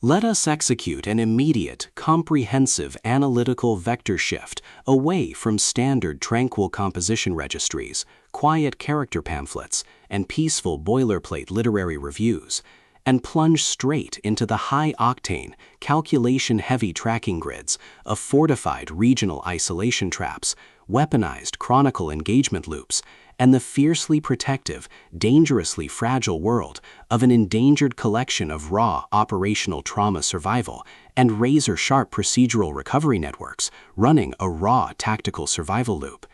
Let us execute an immediate, comprehensive analytical vector shift away from standard tranquil composition registries, quiet character pamphlets, and peaceful boilerplate literary reviews, and plunge straight into the high-octane, calculation-heavy tracking grids of fortified regional isolation traps, weaponized chronicle engagement loops, and the fiercely protective, dangerously fragile world of an endangered collection of raw operational trauma survival and razor-sharp procedural recovery networks running a raw tactical survival loop.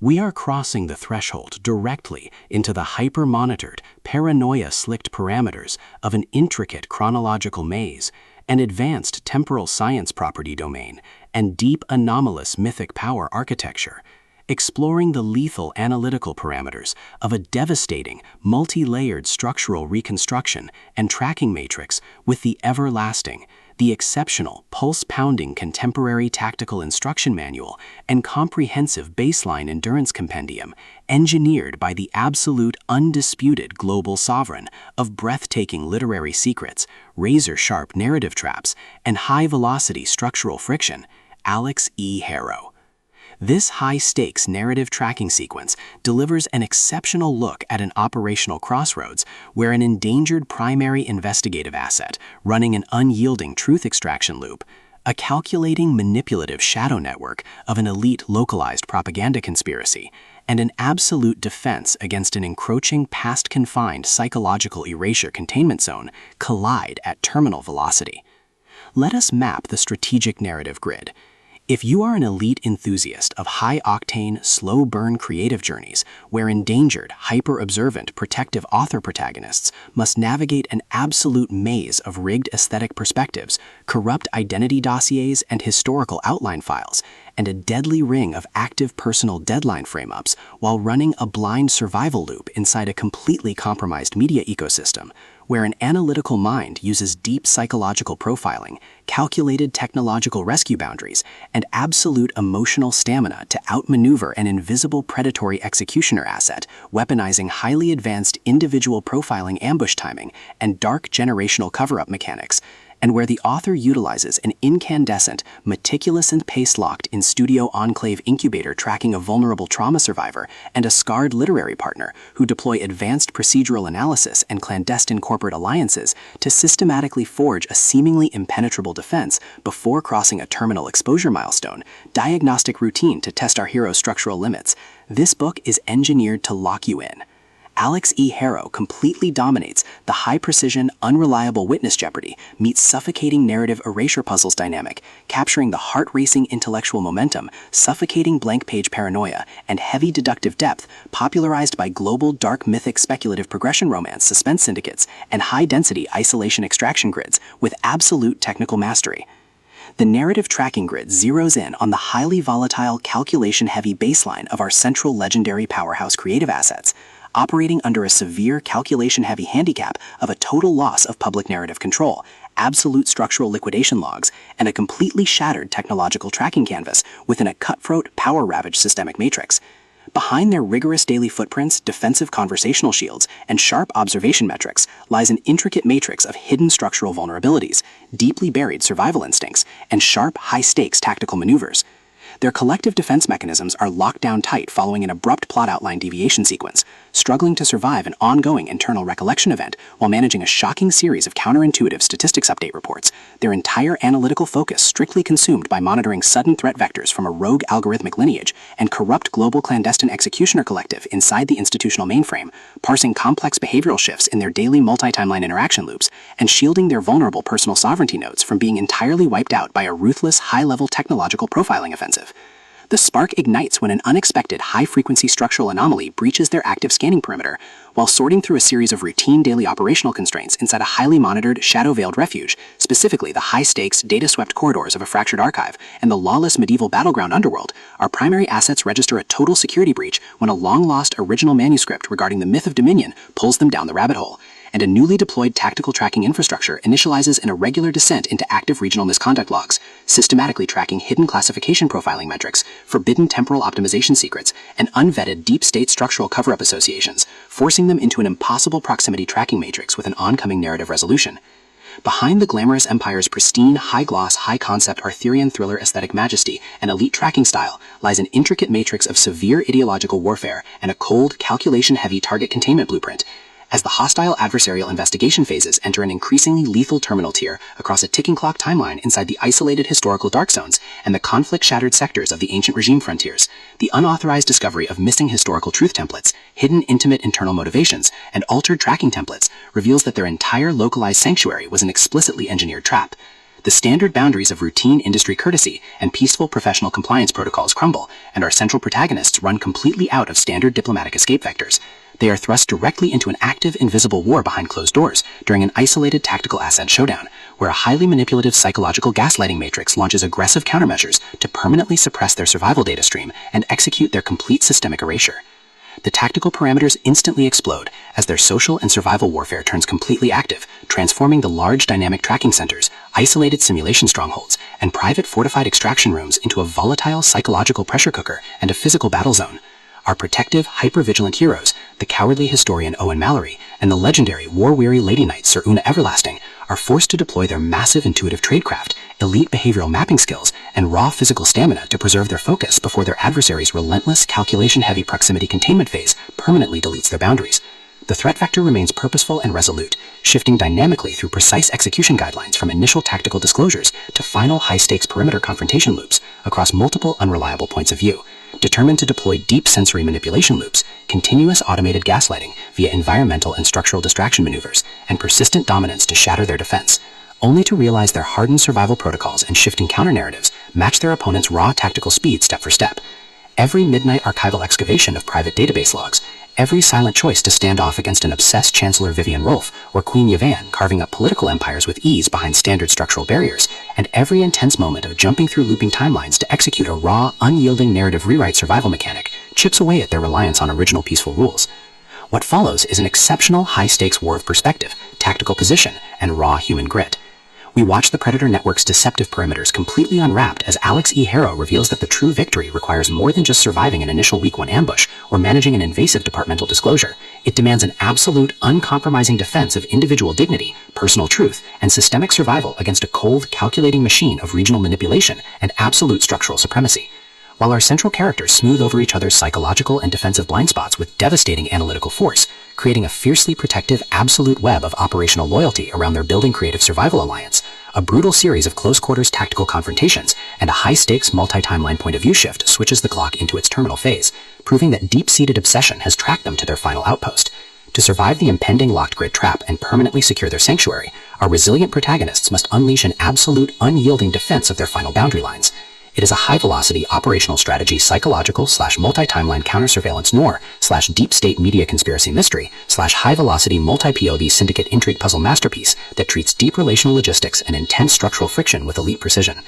We are crossing the threshold directly into the hyper-monitored, paranoia-slicked parameters of an intricate chronological maze, an advanced temporal science property domain, and deep anomalous mythic power architecture, exploring the lethal analytical parameters of a devastating, multi-layered structural reconstruction and tracking matrix with the everlasting, the exceptional, pulse-pounding contemporary tactical instruction manual and comprehensive baseline endurance compendium engineered by the absolute undisputed global sovereign of breathtaking literary secrets, razor-sharp narrative traps, and high-velocity structural friction, Alix E. Harrow. This high-stakes narrative tracking sequence delivers an exceptional look at an operational crossroads where an endangered primary investigative asset running an unyielding truth extraction loop, a calculating manipulative shadow network of an elite localized propaganda conspiracy, and an absolute defense against an encroaching past-confined psychological erasure containment zone collide at terminal velocity. Let us map the strategic narrative grid. If you are an elite enthusiast of high-octane, slow-burn creative journeys where endangered, hyper-observant, protective author protagonists must navigate an absolute maze of rigged aesthetic perspectives, corrupt identity dossiers and historical outline files, and a deadly ring of active personal deadline frame-ups while running a blind survival loop inside a completely compromised media ecosystem, where an analytical mind uses deep psychological profiling, calculated technological rescue boundaries, and absolute emotional stamina to outmaneuver an invisible predatory executioner asset, weaponizing highly advanced individual profiling ambush timing and dark generational cover-up mechanics, and where the author utilizes an incandescent, meticulous and pace-locked in-studio enclave incubator tracking a vulnerable trauma survivor and a scarred literary partner who deploy advanced procedural analysis and clandestine corporate alliances to systematically forge a seemingly impenetrable defense before crossing a terminal exposure milestone, diagnostic routine to test our hero's structural limits. This book is engineered to lock you in. Alix E. Harrow completely dominates the high-precision, unreliable witness jeopardy meets suffocating narrative erasure puzzles dynamic, capturing the heart-racing intellectual momentum, suffocating blank-page paranoia, and heavy deductive depth popularized by global dark mythic speculative progression romance suspense syndicates and high-density isolation extraction grids with absolute technical mastery. The narrative tracking grid zeroes in on the highly volatile, calculation-heavy baseline of our central legendary powerhouse creative assets, operating under a severe calculation-heavy handicap of a total loss of public narrative control, absolute structural liquidation logs, and a completely shattered technological tracking canvas within a cutthroat, power-ravaged systemic matrix. Behind their rigorous daily footprints, defensive conversational shields, and sharp observation metrics lies an intricate matrix of hidden structural vulnerabilities, deeply buried survival instincts, and sharp, high-stakes tactical maneuvers. Their collective defense mechanisms are locked down tight following an abrupt plot outline deviation sequence, struggling to survive an ongoing internal recollection event while managing a shocking series of counterintuitive statistics update reports, their entire analytical focus strictly consumed by monitoring sudden threat vectors from a rogue algorithmic lineage and corrupt global clandestine executioner collective inside the institutional mainframe, parsing complex behavioral shifts in their daily multi-timeline interaction loops, and shielding their vulnerable personal sovereignty nodes from being entirely wiped out by a ruthless, high-level technological profiling offensive. The spark ignites when an unexpected high-frequency structural anomaly breaches their active scanning perimeter, while sorting through a series of routine daily operational constraints inside a highly monitored, shadow-veiled refuge, specifically the high-stakes, data-swept corridors of a fractured archive and the lawless medieval battleground underworld. Our primary assets register a total security breach when a long-lost original manuscript regarding the myth of dominion pulls them down the rabbit hole, and a newly deployed tactical tracking infrastructure initializes an irregular descent into active regional misconduct logs, systematically tracking hidden classification profiling metrics, forbidden temporal optimization secrets, and unvetted deep-state structural cover-up associations, forcing them into an impossible proximity tracking matrix with an oncoming narrative resolution. Behind the glamorous empire's pristine, high-gloss, high-concept Arthurian thriller aesthetic majesty and elite tracking style lies an intricate matrix of severe ideological warfare and a cold, calculation-heavy target containment blueprint. As the hostile adversarial investigation phases enter an increasingly lethal terminal tier across a ticking clock timeline inside the isolated historical dark zones and the conflict-shattered sectors of the ancient regime frontiers, the unauthorized discovery of missing historical truth templates, hidden intimate internal motivations, and altered tracking templates reveals that their entire localized sanctuary was an explicitly engineered trap. The standard boundaries of routine industry courtesy and peaceful professional compliance protocols crumble, and our central protagonists run completely out of standard diplomatic escape vectors. They are thrust directly into an active, invisible war behind closed doors during an isolated tactical asset showdown, where a highly manipulative psychological gaslighting matrix launches aggressive countermeasures to permanently suppress their survival data stream and execute their complete systemic erasure. The tactical parameters instantly explode as their social and survival warfare turns completely active, transforming the large dynamic tracking centers, isolated simulation strongholds, and private fortified extraction rooms into a volatile psychological pressure cooker and a physical battle zone. Our protective, hyper-vigilant heroes, the cowardly historian Owen Mallory, and the legendary war-weary Lady Knight Sir Una Everlasting, are forced to deploy their massive intuitive tradecraft, elite behavioral mapping skills, and raw physical stamina to preserve their focus before their adversary's relentless, calculation-heavy proximity containment phase permanently deletes their boundaries. The threat vector remains purposeful and resolute, shifting dynamically through precise execution guidelines from initial tactical disclosures to final high-stakes perimeter confrontation loops across multiple unreliable points of view. Determined to deploy deep sensory manipulation loops, continuous automated gaslighting via environmental and structural distraction maneuvers, and persistent dominance to shatter their defense, only to realize their hardened survival protocols and shifting counter-narratives match their opponent's raw tactical speed step for step. Every midnight archival excavation of private database logs, every silent choice to stand off against an obsessed Chancellor Vivian Rolfe or Queen Yvan carving up political empires with ease behind standard structural barriers, and every intense moment of jumping through looping timelines to execute a raw, unyielding narrative rewrite survival mechanic chips away at their reliance on original peaceful rules. What follows is an exceptional high-stakes war of perspective, tactical position, and raw human grit. We watch the Predator Network's deceptive perimeters completely unwrapped as Alix E. Harrow reveals that the true victory requires more than just surviving an initial week 1 ambush or managing an invasive departmental disclosure. It demands an absolute, uncompromising defense of individual dignity, personal truth, and systemic survival against a cold, calculating machine of regional manipulation and absolute structural supremacy. While our central characters smooth over each other's psychological and defensive blind spots with devastating analytical force, creating a fiercely protective absolute web of operational loyalty around their building creative survival alliance, a brutal series of close-quarters tactical confrontations, and a high-stakes multi-timeline point-of-view shift switches the clock into its terminal phase, proving that deep-seated obsession has tracked them to their final outpost. To survive the impending locked grid trap and permanently secure their sanctuary, our resilient protagonists must unleash an absolute, unyielding defense of their final boundary lines. It is a high-velocity operational strategy psychological/multi-timeline counter-surveillance noir/deep state media conspiracy mystery /high-velocity multi-POV syndicate intrigue puzzle masterpiece that treats deep relational logistics and intense structural friction with elite precision.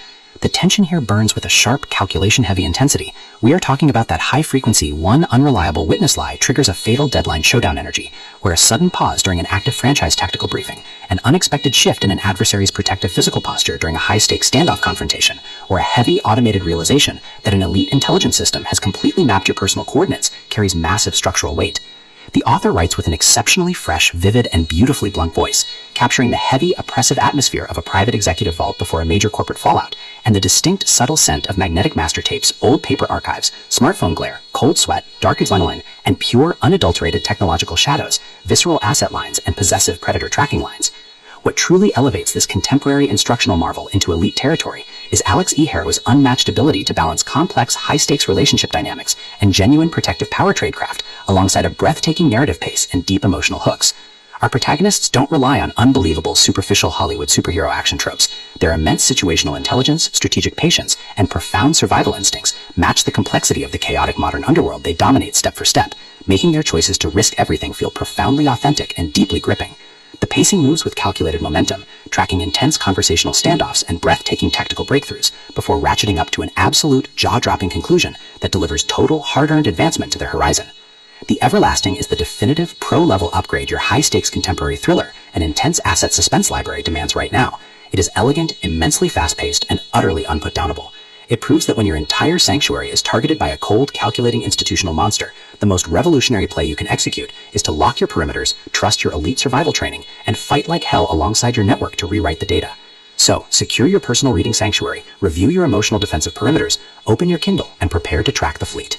The tension here burns with a sharp, calculation-heavy intensity. We are talking about that high-frequency, one unreliable witness lie triggers a fatal deadline showdown energy, where a sudden pause during an active franchise tactical briefing, an unexpected shift in an adversary's protective physical posture during a high-stakes standoff confrontation, or a heavy automated realization that an elite intelligence system has completely mapped your personal coordinates carries massive structural weight. The author writes with an exceptionally fresh, vivid, and beautifully blunt voice, capturing the heavy, oppressive atmosphere of a private executive vault before a major corporate fallout, and the distinct, subtle scent of magnetic master tapes, old paper archives, smartphone glare, cold sweat, dark adrenaline, and pure, unadulterated technological shadows, visceral asset lines, and possessive predator tracking lines. What truly elevates this contemporary instructional marvel into elite territory is Alix E. Harrow's unmatched ability to balance complex, high-stakes relationship dynamics and genuine protective power tradecraft alongside a breathtaking narrative pace and deep emotional hooks. Our protagonists don't rely on unbelievable, superficial Hollywood superhero action tropes. Their immense situational intelligence, strategic patience, and profound survival instincts match the complexity of the chaotic modern underworld they dominate step for step, making their choices to risk everything feel profoundly authentic and deeply gripping. The pacing moves with calculated momentum, tracking intense conversational standoffs and breathtaking tactical breakthroughs before ratcheting up to an absolute, jaw-dropping conclusion that delivers total, hard-earned advancement to their horizon. The Everlasting is the definitive pro-level upgrade your high-stakes contemporary thriller and intense asset suspense library demands right now. It is elegant, immensely fast-paced, and utterly unputdownable. It proves that when your entire sanctuary is targeted by a cold, calculating institutional monster, the most revolutionary play you can execute is to lock your perimeters, trust your elite survival training, and fight like hell alongside your network to rewrite the data. So, secure your personal reading sanctuary, review your emotional defensive perimeters, open your Kindle, and prepare to track the fleet.